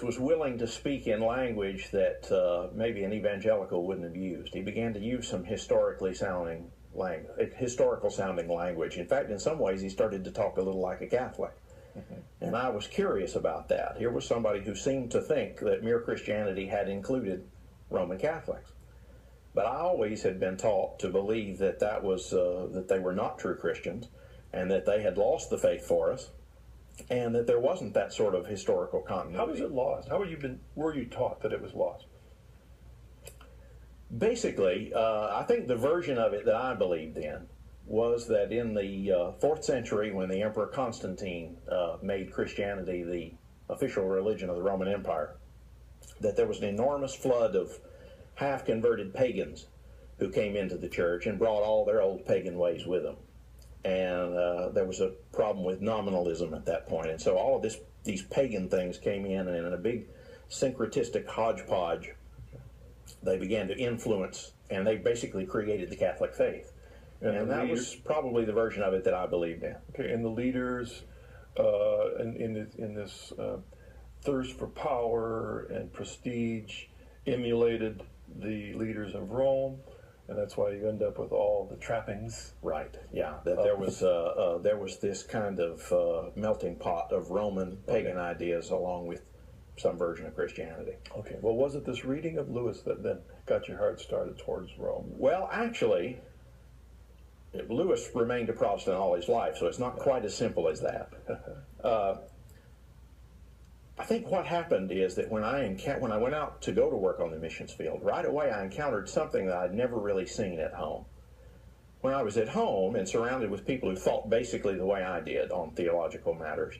Lewis was willing to speak in language that maybe an evangelical wouldn't have used. He began to use some historical sounding language. In fact, in some ways, he started to talk a little like a Catholic. And I was curious about that. Here was somebody who seemed to think that mere Christianity had included Roman Catholics. But I always had been taught to believe that that they were not true Christians, and that they had lost the faith for us, and that there wasn't that sort of historical continuity. How was it lost? How were you taught that it was lost? Basically, I think the version of it that I believed in was that in the 4th century, when the Emperor Constantine made Christianity the official religion of the Roman Empire, that there was an enormous flood of half-converted pagans who came into the church and brought all their old pagan ways with them. And there was a problem with nominalism at that point. And so all of these pagan things came in, and in a big syncretistic hodgepodge, they began to influence, and they basically created the Catholic faith. And that was probably the version of it that I believed in. Okay, and the leaders in this thirst for power and prestige emulated the leaders of Rome, and that's why you end up with all the trappings. Right. Yeah. That there was this kind of melting pot of Roman pagan ideas, along with some version of Christianity. Okay. Well, was it this reading of Lewis that then got your heart started towards Rome? Well, actually, Lewis remained a Protestant all his life, so it's not quite as simple as that. I think what happened is that when I went out to go to work on the missions field, right away I encountered something that I'd never really seen at home. When I was at home and surrounded with people who thought basically the way I did on theological matters,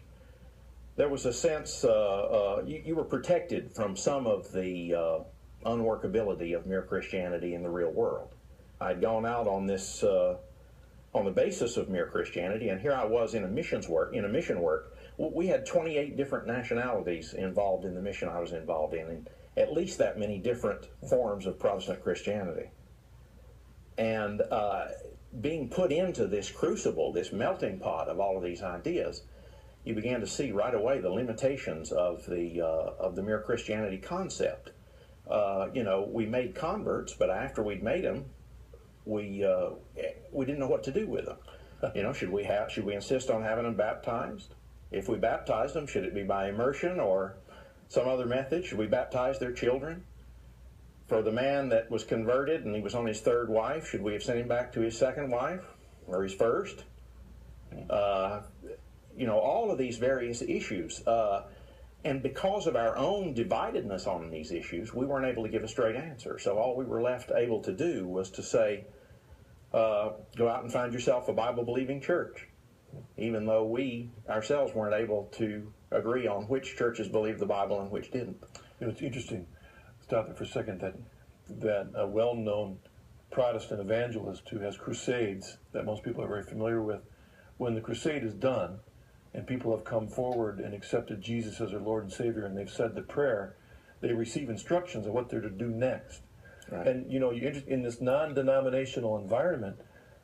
there was a sense you were protected from some of the unworkability of mere Christianity in the real world. I'd gone out on this on the basis of mere Christianity, and here I was in a mission work. We had 28 different nationalities involved in the mission I was involved in, and at least that many different forms of Protestant Christianity. And being put into this crucible, this melting pot of all of these ideas, you began to see right away the limitations of the mere Christianity concept. We made converts, but after we'd made them, we didn't know what to do with them. Should we insist on having them baptized? If we baptized them, should it be by immersion or some other method? Should we baptize their children? For the man that was converted and he was on his 3rd wife, should we have sent him back to his 2nd wife or his 1st? All of these various issues. And because of our own dividedness on these issues, we weren't able to give a straight answer. So all we were left able to do was to say, go out and find yourself a Bible-believing church, even though we ourselves weren't able to agree on which churches believed the Bible and which didn't. It's interesting, stop there for a second, that a well-known Protestant evangelist who has crusades that most people are very familiar with, when the crusade is done and people have come forward and accepted Jesus as their Lord and Savior and they've said the prayer, they receive instructions on what they're to do next. Right. And in this non-denominational environment,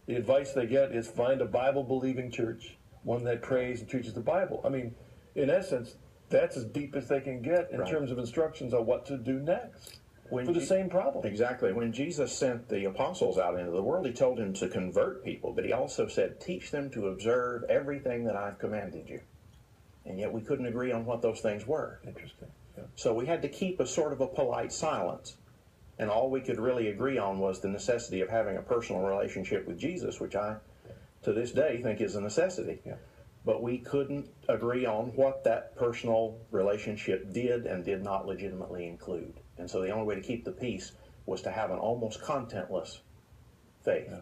the advice they get is find a Bible-believing church, one that prays and teaches the Bible. I mean, in essence, that's as deep as they can get in terms of instructions on what to do next for the same problem. Exactly. When Jesus sent the apostles out into the world, he told them to convert people, but he also said, teach them to observe everything that I've commanded you. And yet we couldn't agree on what those things were. Interesting. Yeah. So we had to keep a sort of a polite silence. And all we could really agree on was the necessity of having a personal relationship with Jesus, which I, to this day, think is a necessity. Yeah. But we couldn't agree on what that personal relationship did and did not legitimately include. And so the only way to keep the peace was to have an almost contentless faith. Yeah.